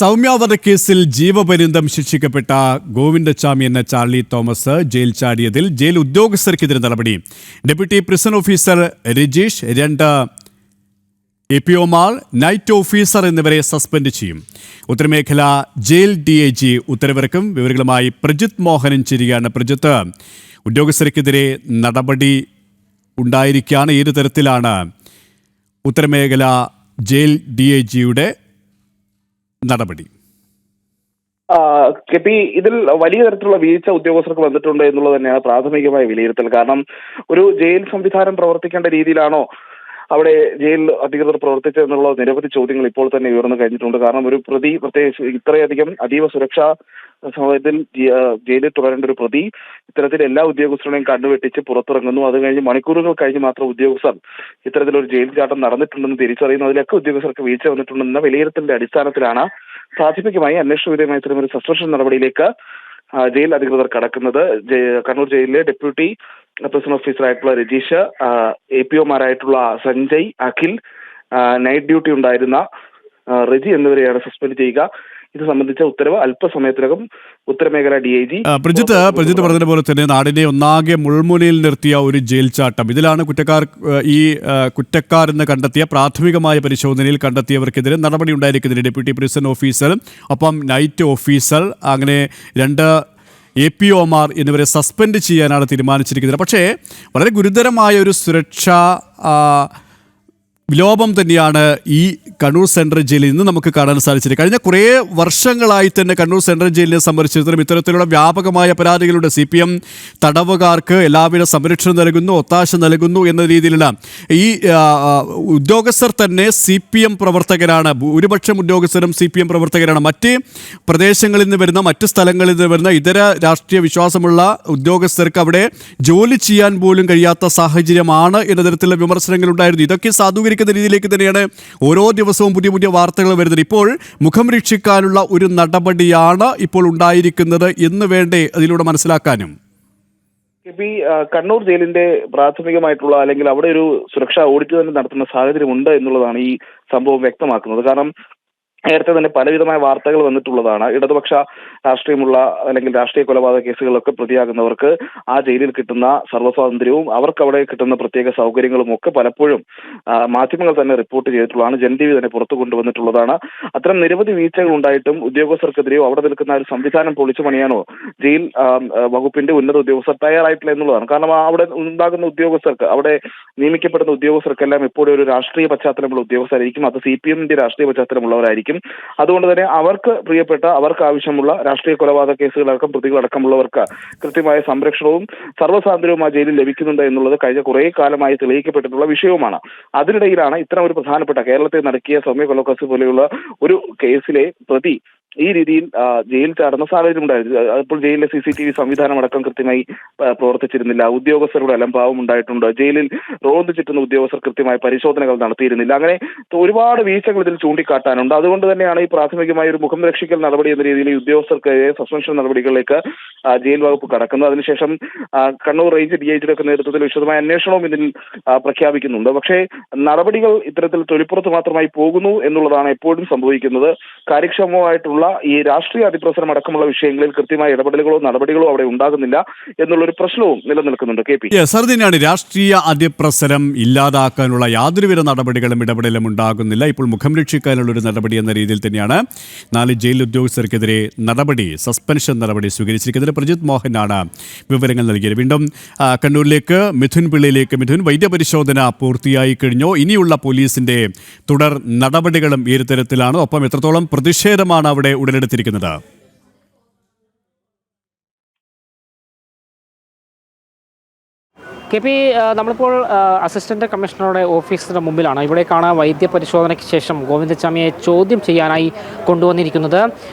സൗമ്യ വധക്കേസിൽ ജീവപര്യന്തം ശിക്ഷിക്കപ്പെട്ട ഗോവിന്ദച്ചാമി എന്ന ചാർലി തോമസ് ജയിൽ ചാടിയതിൽ ജയിൽ ഉദ്യോഗസ്ഥർക്കെതിരെ നടപടി. ഡെപ്യൂട്ടി പ്രിസൺ ഓഫീസർ രജീഷ്, 2 എപിഒമാർ, നൈറ്റ് ഓഫീസർ എന്നിവരെ സസ്പെൻഡ് ചെയ്യും. ഉത്തരമേഖല ജയിൽ DIG ഉത്തരവിറക്കും. വിവരങ്ങളുമായി പ്രജിത് മോഹനൻ ചേരുകയാണ്. പ്രജിത്ത്, ഉദ്യോഗസ്ഥർക്കെതിരെ നടപടി ഉണ്ടായിരിക്കുകയാണ്. ഏത് തരത്തിലാണ് ഉത്തരമേഖല ജയിൽ DIGയുടെ നടപടി? ഇതിൽ വലിയ തരത്തിലുള്ള വീഴ്ച ഉദ്യോഗസ്ഥർക്ക് വന്നിട്ടുണ്ട് എന്നുള്ളത് തന്നെയാണ് പ്രാഥമികമായ വിലയിരുത്തൽ. കാരണം ഒരു ജയിൽ സംവിധാനം പ്രവർത്തിക്കേണ്ട രീതിയിലാണോ അവിടെ ജയിൽ അധികൃതർ പ്രവർത്തിച്ചതെന്നുള്ള നിരവധി ചോദ്യങ്ങൾ ഇപ്പോൾ തന്നെ ഉയർന്നു കഴിഞ്ഞിട്ടുണ്ട്. കാരണം ഒരു പ്രതി, പ്രത്യേകിച്ച് ഇത്രയധികം അതീവ സുരക്ഷാ സമയത്തിൽ ജയിലിൽ തുടരേണ്ട ഒരു പ്രതി ഇത്തരത്തിൽ എല്ലാ ഉദ്യോഗസ്ഥരുടെയും കണ്ണുവെട്ടിച്ച് പുറത്തിറങ്ങുന്നു. അത് കഴിഞ്ഞ് മണിക്കൂറുകൾ കഴിഞ്ഞ് മാത്രം ഉദ്യോഗസ്ഥർ ഇത്തരത്തിലൊരു ജയിൽ ചാട്ടം നടന്നിട്ടുണ്ടെന്ന് തിരിച്ചറിയുന്നു. അതിലൊക്കെ ഉദ്യോഗസ്ഥർക്ക് വീഴ്ച വന്നിട്ടുണ്ടെന്ന വിലയിരുത്തലിന്റെ അടിസ്ഥാനത്തിലാണ് പ്രാഥമികമായി അന്വേഷണ വിധേയമായ ഇത്തരമൊരു സസ്പെൻഷൻ നടപടിയിലേക്ക് ജയിൽ അധികൃതർ കടക്കുന്നത്. കണ്ണൂർ ജയിലിലെ ഡെപ്യൂട്ടി പ്രിസൺ ഓഫീസറായിട്ടുള്ള രജീഷ്, എപിഒമാരായിട്ടുള്ള സഞ്ജയ്, അഖിൽ, നൈറ്റ് ഡ്യൂട്ടി ഉണ്ടായിരുന്ന റെജി എന്നിവരെയാണ് സസ്പെൻഡ് ചെയ്യുക. ഇത് സംബന്ധിച്ച ഉത്തരവ് അല്പസമയത്തിനകം ഉത്തരമേഖല DIG. പ്രജിത്ത് പറഞ്ഞതുപോലെ തന്നെ നാടിനെ ഒന്നാകെ മുൾമുനയിൽ നിർത്തിയ ഒരു ജയിൽ ചാട്ടം. ഇതിലാണ് കുറ്റക്കാരെന്ന് കണ്ടെത്തിയ പ്രാഥമികമായ പരിശോധനയിൽ കണ്ടെത്തിയവർക്കെതിരെ നടപടി ഉണ്ടായിരിക്കുന്നത്. ഡെപ്യൂട്ടി പ്രിസൺ ഓഫീസർ, ഒപ്പം നൈറ്റ് ഓഫീസർ, അങ്ങനെ 2 എപിഒമാർ എന്നിവരെ സസ്പെൻഡ് ചെയ്യാനാണ് തീരുമാനിച്ചിരിക്കുന്നത്. പക്ഷേ വളരെ ഗുരുതരമായ ഒരു സുരക്ഷാ വിലോപം തന്നെയാണ് ഈ കണ്ണൂർ സെൻട്രൽ ജയിലിൽ നിന്ന് നമുക്ക് കാണാൻ സാധിച്ചത്. കഴിഞ്ഞ കുറേ വർഷങ്ങളായി തന്നെ കണ്ണൂർ സെൻട്രൽ ജയിലിനെ സംബന്ധിച്ചിടത്തോളം ഇത്തരത്തിലുള്ള വ്യാപകമായ പരാതികളുടെ CPM തടവുകാർക്ക് എല്ലാവിധ സംരക്ഷണം നൽകുന്നു, ഒത്താശ നൽകുന്നു എന്ന രീതിയിലുള്ള ഈ ഉദ്യോഗസ്ഥർ തന്നെ CPM പ്രവർത്തകരാണ്. ഭൂരിപക്ഷം ഉദ്യോഗസ്ഥരും CPM പ്രവർത്തകരാണ്. മറ്റ് പ്രദേശങ്ങളിൽ നിന്ന് വരുന്ന, മറ്റ് സ്ഥലങ്ങളിൽ നിന്ന് വരുന്ന ഇതര രാഷ്ട്രീയ വിശ്വാസമുള്ള ഉദ്യോഗസ്ഥർക്ക് അവിടെ ജോലി ചെയ്യാൻ പോലും കഴിയാത്ത സാഹചര്യമാണ് എന്ന തരത്തിലുള്ള വിമർശനങ്ങൾ ഉണ്ടായിരുന്നു. ഇതൊക്കെ സാധൂകരിക്കുന്ന രീതിയിലേക്ക് തന്നെയാണ് ഓരോ ദിവസവും പുതിയ പുതിയ വാർത്തകൾ വരുന്നത്. ഇപ്പോൾ മുഖം രക്ഷിക്കാനുള്ള ഒരു നടപടിയാണ് ഇപ്പോൾ ഉണ്ടായിരിക്കുന്നത് എന്ന് വേണ്ടേ അതിലൂടെ മനസ്സിലാക്കാനും? കണ്ണൂർ ജയിലിന്റെ പ്രാഥമികമായിട്ടുള്ള, അല്ലെങ്കിൽ അവിടെ ഒരു സുരക്ഷാ ഓഡിറ്റ് തന്നെ നടത്തുന്ന സാഹചര്യമുണ്ട് എന്നുള്ളതാണ് ഈ സംഭവം വ്യക്തമാക്കുന്നത്. കാരണം നേരത്തെ തന്നെ പലവിധമായ വാർത്തകൾ വന്നിട്ടുള്ളതാണ്. ഇടതുപക്ഷ രാഷ്ട്രീയമുള്ള അല്ലെങ്കിൽ രാഷ്ട്രീയ കൊലപാതക കേസുകളൊക്കെ പ്രതിയാകുന്നവർക്ക് ആ ജയിലിൽ കിട്ടുന്ന സർവ്വസ്വാതന്ത്ര്യവും അവർക്ക് അവിടെ കിട്ടുന്ന പ്രത്യേക സൗകര്യങ്ങളും ഒക്കെ പലപ്പോഴും മാധ്യമങ്ങൾ തന്നെ റിപ്പോർട്ട് ചെയ്തിട്ടുള്ളതാണ്. ജൻ-TV തന്നെ പുറത്തു കൊണ്ടുവന്നിട്ടുള്ളതാണ്. അത്തരം നിരവധി വീഴ്ചകൾ ഉണ്ടായിട്ടും ഉദ്യോഗസ്ഥർക്കെതിരെയോ അവിടെ നിൽക്കുന്ന ഒരു സംവിധാനം പൊളിച്ചു പണിയാനോ ജയിൽ വകുപ്പിന്റെ ഉന്നത ഉദ്യോഗസ്ഥർ തയ്യാറായിട്ടില്ല എന്നുള്ളതാണ്. കാരണം അവിടെ ഉണ്ടാകുന്ന ഉദ്യോഗസ്ഥർക്ക്, അവിടെ നിയമിക്കപ്പെടുന്ന ഉദ്യോഗസ്ഥർക്കെല്ലാം എപ്പോഴും ഒരു രാഷ്ട്രീയ പശ്ചാത്തലമുള്ള ഉദ്യോഗസ്ഥരായിരിക്കും. അത് CPMന്റെ രാഷ്ട്രീയ പശ്ചാത്തലമുള്ളവരായിരിക്കും. അതുകൊണ്ട് തന്നെ അവർക്ക് പ്രിയപ്പെട്ട, അവർക്ക് ആവശ്യമുള്ള രാഷ്ട്രീയ കൊലപാതക കേസുകളടക്കം പ്രതികളടക്കമുള്ളവർക്ക് കൃത്യമായ സംരക്ഷണവും സർവ്വസ്വാതന്ത്ര്യവും ആ ജയിലിൽ ലഭിക്കുന്നുണ്ട് എന്നുള്ളത് കഴിഞ്ഞ കുറേ കാലമായി തെളിയിക്കപ്പെട്ടിട്ടുള്ള വിഷയവുമാണ്. അതിനിടയിലാണ് ഇത്തരം ഒരു പ്രധാനപ്പെട്ട കേരളത്തിൽ നടക്കിയ സൗമ്യ കൊലക്കേസ് പോലെയുള്ള ഒരു കേസിലെ പ്രതി ഈ രീതിയിൽ ജയിൽ ചാടുന്ന സാഹചര്യം ഉണ്ടായിരുന്നു. അപ്പോൾ ജയിലിലെ CCTV സംവിധാനം അടക്കം കൃത്യമായി പ്രവർത്തിച്ചിരുന്നില്ല. ഉദ്യോഗസ്ഥരുടെ അലംഭാവം ഉണ്ടായിട്ടുണ്ട്. ജയിലിൽ റോന്ത് ചുറ്റുന്ന ഉദ്യോഗസ്ഥർ കൃത്യമായ പരിശോധനകൾ നടത്തിയിരുന്നില്ല. അങ്ങനെ ഒരുപാട് വീഴ്ചകൾ ഇതിൽ ചൂണ്ടിക്കാട്ടാനുണ്ട്. അതുകൊണ്ട് തന്നെയാണ് ഈ പ്രാഥമികമായ ഒരു മുഖം രക്ഷിക്കൽ നടപടി എന്ന രീതിയിൽ ഈ ഉദ്യോഗസ്ഥർക്കെതിരെ സസ്പെൻഷൻ നടപടികളിലേക്ക് ജയിൽ വകുപ്പ് കടക്കുന്നത്. അതിനുശേഷം കണ്ണൂർ റേഞ്ച് DIGയുടെ ഒക്കെ നേതൃത്വത്തിൽ വിശദമായ അന്വേഷണവും ഇതിൽ പ്രഖ്യാപിക്കുന്നുണ്ട്. പക്ഷേ നടപടികൾ ഇത്തരത്തിൽ തൊലിപ്പുറത്ത് മാത്രമായി പോകുന്നു എന്നുള്ളതാണ് എപ്പോഴും സംഭവിക്കുന്നത്. കാര്യക്ഷമമായിട്ടുള്ള ഈ രാഷ്ട്രീയ അതിപ്രസരം അടക്കമുള്ള വിഷയങ്ങളിൽ കൃത്യമായ ഇടപെടലുകളോ നടപടികളോ അവിടെ ഉണ്ടാകുന്നില്ല എന്നുള്ളൊരു പ്രശ്നവും നിലനിൽക്കുന്നുണ്ട്. KP സാർ, തന്നെയാണ് രാഷ്ട്രീയ അതിപ്രസരം ഇല്ലാതാക്കാനുള്ള യാതൊരുവിധ നടപടികളും ഇടപെടലും ഉണ്ടാകുന്നില്ല. ഇപ്പോൾ മുഖം രക്ഷിക്കാനുള്ള ഒരു നടപടി എന്ന രീതിയിൽ തന്നെയാണ് 4 ജയിൽ ഉദ്യോഗസ്ഥർക്കെതിരെ സസ്പെൻഷൻ നടപടി സ്വീകരിച്ചിരിക്കുന്നത്. പ്രജിത് മോഹനാണ് വിവരങ്ങൾ നൽകിയത്. വീണ്ടും കണ്ണൂരിലേക്ക് മിഥുൻ പിള്ളയിലേക്ക്. മിഥുൻ, വൈദ്യപരിശോധന പൂർത്തിയായി കഴിഞ്ഞോ? ഇനിയുള്ള പോലീസിന്റെ തുടർ നടപടികളും ഈ തരത്തിലാണ്. ഒപ്പം എത്രത്തോളം പ്രതിഷേധമാണ് അവിടെ ഉടലെടുത്തിരിക്കുന്നത്? KP, നമ്മളിപ്പോൾ അസിസ്റ്റന്റ് കമ്മീഷണറുടെ ഓഫീസിന് മുമ്പിലാണ്. ഇവിടേക്കാണ് വൈദ്യപരിശോധനയ്ക്ക് ശേഷം ഗോവിന്ദച്ചാമിയെ ചോദ്യം ചെയ്യാനായി കൊണ്ടുവന്നിരിക്കുന്നത്.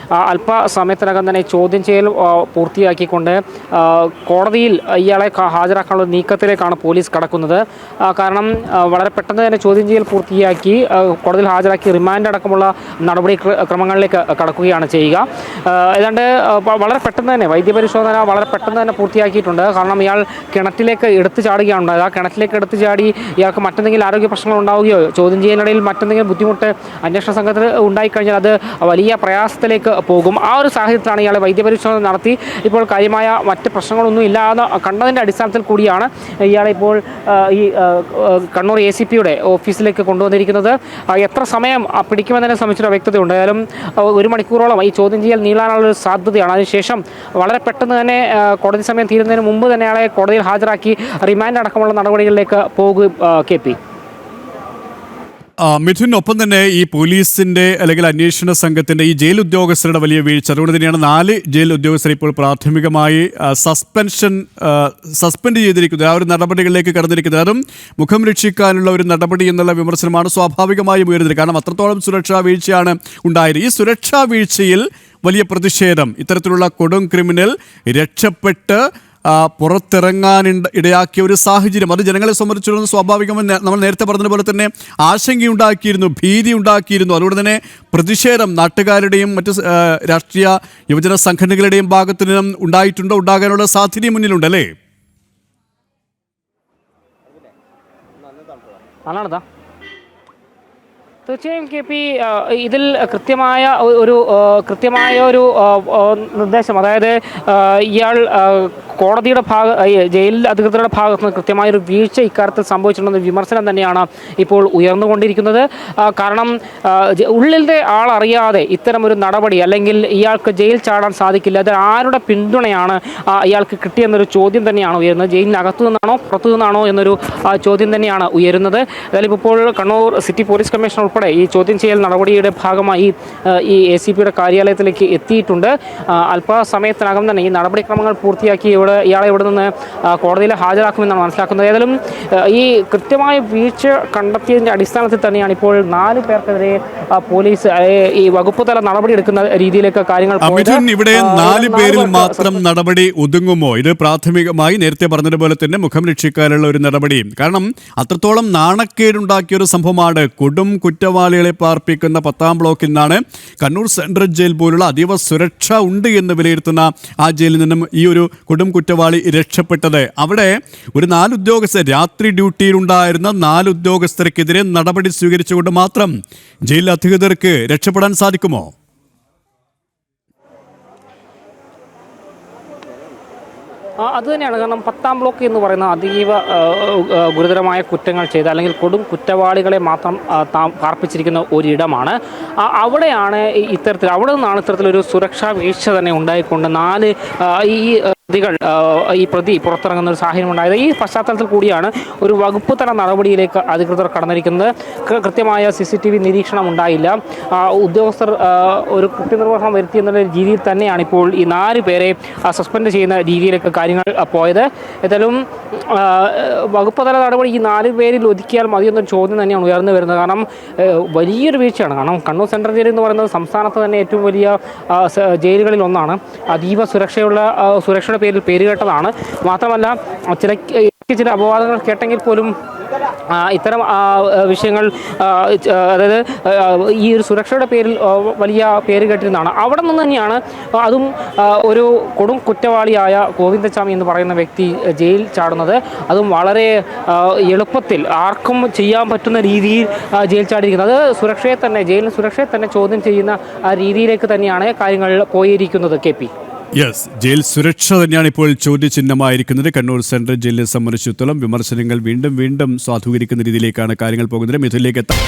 അല്പസമയത്തിനകം തന്നെ ചോദ്യം ചെയ്യൽ പൂർത്തിയാക്കിക്കൊണ്ട് കോടതിയിൽ ഇയാളെ ഹാജരാക്കാനുള്ള നീക്കത്തിലേക്കാണ് പോലീസ് കടക്കുന്നത്. കാരണം വളരെ പെട്ടെന്ന് തന്നെ ചോദ്യം ചെയ്യൽ പൂർത്തിയാക്കി കോടതിയിൽ ഹാജരാക്കി റിമാൻഡ് അടക്കമുള്ള നടപടി ക്രമങ്ങളിലേക്ക് കടക്കുകയാണ് ചെയ്യുക. ഏതാണ്ട് വളരെ പെട്ടെന്ന് തന്നെ വൈദ്യപരിശോധന വളരെ പെട്ടെന്ന് തന്നെ പൂർത്തിയാക്കിയിട്ടുണ്ട്. കാരണം ഇയാൾ കിണറ്റിലേക്ക് എടുത്തു ചാടുകയാണ് ഉണ്ടായത്. ആ കിണറ്റിലേക്ക് എടുത്ത് ചാടി ഇയാൾക്ക് മറ്റെന്തെങ്കിലും ആരോഗ്യ പ്രശ്നങ്ങൾ ഉണ്ടാവുകയോ ചോദ്യം ചെയ്യുന്നതിനിടയിൽ മറ്റെന്തെങ്കിലും ബുദ്ധിമുട്ട് അന്വേഷണ സംഘത്തിന് ഉണ്ടായിക്കഴിഞ്ഞാൽ അത് വലിയ പ്രയാസത്തിലേക്ക് പോകും. ആ ഒരു സാഹചര്യത്തിലാണ് ഇയാളെ വൈദ്യപരിശോധന നടത്തി ഇപ്പോൾ കാര്യമായ മറ്റ് പ്രശ്നങ്ങളൊന്നും ഇല്ലാതെ കണ്ടതിൻ്റെ അടിസ്ഥാനത്തിൽ കൂടിയാണ് ഇയാളെ ഇപ്പോൾ ഈ കണ്ണൂർ ACPയുടെ ഓഫീസിലേക്ക് കൊണ്ടുവന്നിരിക്കുന്നത്. എത്ര സമയം പിടിക്കുമെന്നതിനെ സംബന്ധിച്ചൊരു വ്യക്തത ഉണ്ട്. ഏതായാലും 1 മണിക്കൂറോളം ഈ ചോദ്യം ചെയ്യൽ നീളാനുള്ളൊരു സാധ്യതയാണ്. അതിനുശേഷം വളരെ പെട്ടെന്ന് തന്നെ കോടതി സമയം തീരുന്നതിന് മുമ്പ് തന്നെ അയാളെ കോടതിയിൽ ഹാജരാക്കി റിമാൻഡ് അടക്കമുള്ള നടപടികളിലേക്ക് പോകും. KP മിഥുൻ, ഒപ്പം തന്നെ ഈ പോലീസിന്റെ അല്ലെങ്കിൽ അന്വേഷണ സംഘത്തിന്റെ ഈ ജയിൽ ഉദ്യോഗസ്ഥരുടെ വലിയ വീഴ്ച, അതുകൊണ്ട് തന്നെയാണ് 4 ജയിൽ ഉദ്യോഗസ്ഥരെ ഇപ്പോൾ പ്രാഥമികമായി സസ്പെൻഡ് ചെയ്തിരിക്കുന്നത്, ആ ഒരു നടപടികളിലേക്ക് കടന്നിരിക്കുന്നത്. അതും മുഖം രക്ഷിക്കാനുള്ള ഒരു നടപടി എന്നുള്ള വിമർശനമാണ് സ്വാഭാവികമായും ഉയരുന്നത്. കാരണം അത്രത്തോളം സുരക്ഷാ വീഴ്ചയാണ് ഉണ്ടായത്. ഈ സുരക്ഷാ വീഴ്ചയിൽ വലിയ പ്രതിഷേധം, ഇത്തരത്തിലുള്ള കൊടും ക്രിമിനൽ രക്ഷപ്പെട്ട് പുറത്തിറങ്ങാൻ ഇടയാക്കിയ ഒരു സാഹചര്യം, അത് ജനങ്ങളെ സംബന്ധിച്ചിടത്തോളം സ്വാഭാവികമായി നമ്മൾ നേരത്തെ പറഞ്ഞതുപോലെ തന്നെ ആശങ്കയുണ്ടാക്കിയിരുന്നു, ഭീതി ഉണ്ടാക്കിയിരുന്നു. അതുകൊണ്ട് തന്നെ പ്രതിഷേധം നാട്ടുകാരുടെയും മറ്റ് രാഷ്ട്രീയ യുവജന സംഘടനകളുടെയും ഭാഗത്തു നിന്നും ഉണ്ടായിട്ടുണ്ടോ, ഉണ്ടാകാനുള്ള സാധ്യതയും മുന്നിലുണ്ട് അല്ലേ? തീർച്ചയായും KP ഇതിൽ കൃത്യമായ ഒരു നിർദ്ദേശം, അതായത് ഇയാൾ കോടതിയുടെ ജയിൽ അധികൃതരുടെ ഭാഗത്ത് നിന്ന് കൃത്യമായൊരു വീഴ്ച ഇക്കാര്യത്തിൽ സംഭവിച്ചിട്ടുണ്ടെന്ന വിമർശനം തന്നെയാണ് ഇപ്പോൾ ഉയർന്നുകൊണ്ടിരിക്കുന്നത്. കാരണം ഉള്ളിലെ ആളറിയാതെ ഇത്തരം ഒരു നടപടി, അല്ലെങ്കിൽ ഇയാൾക്ക് ജയിൽ ചാടാൻ സാധിക്കില്ല, അത് ആരുടെ പിന്തുണയാണ് ഇയാൾക്ക് കിട്ടിയെന്നൊരു ചോദ്യം തന്നെയാണ് ഉയരുന്നത്. ജയിലിനകത്തു നിന്നാണോ പുറത്തു നിന്നാണോ എന്നൊരു ചോദ്യം തന്നെയാണ് ഉയരുന്നത്. ഏതായാലും ഇപ്പോൾ കണ്ണൂർ സിറ്റി പോലീസ് കമ്മീഷണർ ഉൾപ്പെടെ ഈ ചോദ്യം ചെയ്യൽ നടപടിയുടെ ഭാഗമായി ഈ ACPയുടെ കാര്യാലയത്തിലേക്ക് എത്തിയിട്ടുണ്ട്. അല്പസമയത്തിനകം തന്നെ ഈ നടപടിക്രമങ്ങൾ പൂർത്തിയാക്കി ഇയാളെ ഇവിടെ നിന്ന് കോടതിയിൽ ഹാജരാക്കുമെന്നാണ് മനസ്സിലാക്കുന്നത്. ഏതായാലും ഈ കൃത്യമായ വീഴ്ച കണ്ടെത്തിയതിൻ്റെ അടിസ്ഥാനത്തിൽ തന്നെയാണ് ഇപ്പോൾ 4 പേർക്കെതിരെ പോലീസ് ഈ വകുപ്പ് തല നടപടിയെടുക്കുന്ന രീതിയിലേക്ക് കാര്യങ്ങൾ പോയത്. ഇവിടെ 4 പേരിൽ മാത്രം നടപടി ഒതുങ്ങുമോ? ഇത് പ്രാഥമികമായി നേരത്തെ പറഞ്ഞതുപോലെ തന്നെ മുഖം രക്ഷിക്കാനുള്ള ഒരു നടപടിയും, കാരണം അത്രത്തോളം നാണക്കേടുണ്ടാക്കിയ ഒരു സംഭവമാണ്. കൊടും കുറ്റവാളികളെ പാർപ്പിക്കുന്ന 10-ാം ബ്ലോക്കിൽ നിന്നാണ് കണ്ണൂർ സെൻട്രൽ ജയിൽ പോലുള്ള അതീവ സുരക്ഷ ഉണ്ട് എന്ന് വിലയിരുത്തുന്ന ആ ജയിലിൽ നിന്നും ഈ ഒരു കൊടും കുറ്റവാളി രക്ഷപ്പെട്ടത്. അവിടെ ഒരു 4 ഉദ്യോഗസ്ഥർ, രാത്രി ഡ്യൂട്ടിയിലുണ്ടായിരുന്ന 4 ഉദ്യോഗസ്ഥർക്കെതിരെ നടപടി സ്വീകരിച്ചുകൊണ്ട് മാത്രം ജയിൽ അധികൃതർക്ക് രക്ഷപ്പെടാൻ സാധിക്കുമോ? അത് തന്നെയാണ്. കാരണം 10-ാം ബ്ലോക്ക് എന്ന് പറയുന്ന അതീവ ഗുരുതരമായ കുറ്റങ്ങൾ ചെയ്ത അല്ലെങ്കിൽ കൊടും കുറ്റവാളികളെ മാത്രം പാർപ്പിച്ചിരിക്കുന്ന ഒരിടമാണ്. അവിടെ നിന്നാണ് ഇത്തരത്തിലൊരു സുരക്ഷാ വീഴ്ച തന്നെ ഉണ്ടായിക്കൊണ്ട് 4 ഈ പ്രതി പുറത്തിറങ്ങുന്ന ഒരു സാഹചര്യം ഉണ്ടായത്. ഈ പശ്ചാത്തലത്തിൽ കൂടിയാണ് ഒരു വകുപ്പ് തല നടപടിയിലേക്ക് അധികൃതർ കടന്നിരിക്കുന്നത്. കൃത്യമായ CCTV നിരീക്ഷണം ഉണ്ടായില്ല, ഉദ്യോഗസ്ഥർ ഒരു കൃത്യനിർവഹണം വരുത്തി എന്നുള്ള രീതിയിൽ തന്നെയാണ് ഇപ്പോൾ ഈ 4 പേരെ സസ്പെൻഡ് ചെയ്യുന്ന രീതിയിലേക്ക് കാര്യങ്ങൾ പോയത്. ഏതായാലും വകുപ്പ് തല നടപടി ഈ 4 പേരിൽ ഒതുക്കിയാൽ മതിയെന്നൊരു ചോദ്യം തന്നെയാണ് ഉയർന്നു വരുന്നത്. കാരണം വലിയൊരു വീഴ്ചയാണ്. കാരണം കണ്ണൂർ സെൻട്രൽ ജയിൽ എന്ന് പറയുന്നത് സംസ്ഥാനത്ത് തന്നെ ഏറ്റവും വലിയ ജയിലുകളിൽ ഒന്നാണ്. അതീവ സുരക്ഷയുടെ പേരിൽ പേരുകേട്ടതാണ്. മാത്രമല്ല ചില അപവാദങ്ങൾ കേട്ടെങ്കിൽ പോലും ഇത്തരം വിഷയങ്ങൾ, അതായത് ഈ ഒരു സുരക്ഷയുടെ പേരിൽ വലിയ പേര് കേട്ടിരുന്നതാണ്. അവിടെ നിന്ന് തന്നെയാണ് അതും ഒരു കൊടും കുറ്റവാളിയായ ഗോവിന്ദച്ചാമി എന്ന് പറയുന്ന വ്യക്തി ജയിൽ ചാടുന്നത്. അതും വളരെ എളുപ്പത്തിൽ ആർക്കും ചെയ്യാൻ പറ്റുന്ന രീതിയിൽ ജയിൽ ചാടിയിരിക്കുന്നത്. അത് ജയിലിന് സുരക്ഷയെ തന്നെ ചോദ്യം ചെയ്യുന്ന രീതിയിലേക്ക് തന്നെയാണ് കാര്യങ്ങൾ പോയിരിക്കുന്നത്. KP യെസ്, ജയിൽ സുരക്ഷ തന്നെയാണ് ഇപ്പോൾ ചോദ്യചിഹ്നമായിരിക്കുന്നത്. കണ്ണൂർ സെൻട്രൽ ജയിലിനെ സംബന്ധിച്ചിടത്തോളം വിമർശനങ്ങൾ വീണ്ടും സാധൂകരിക്കുന്ന രീതിയിലേക്കാണ് കാര്യങ്ങൾ പോകുന്നത്. മിഥുനിലേക്ക് എത്താം.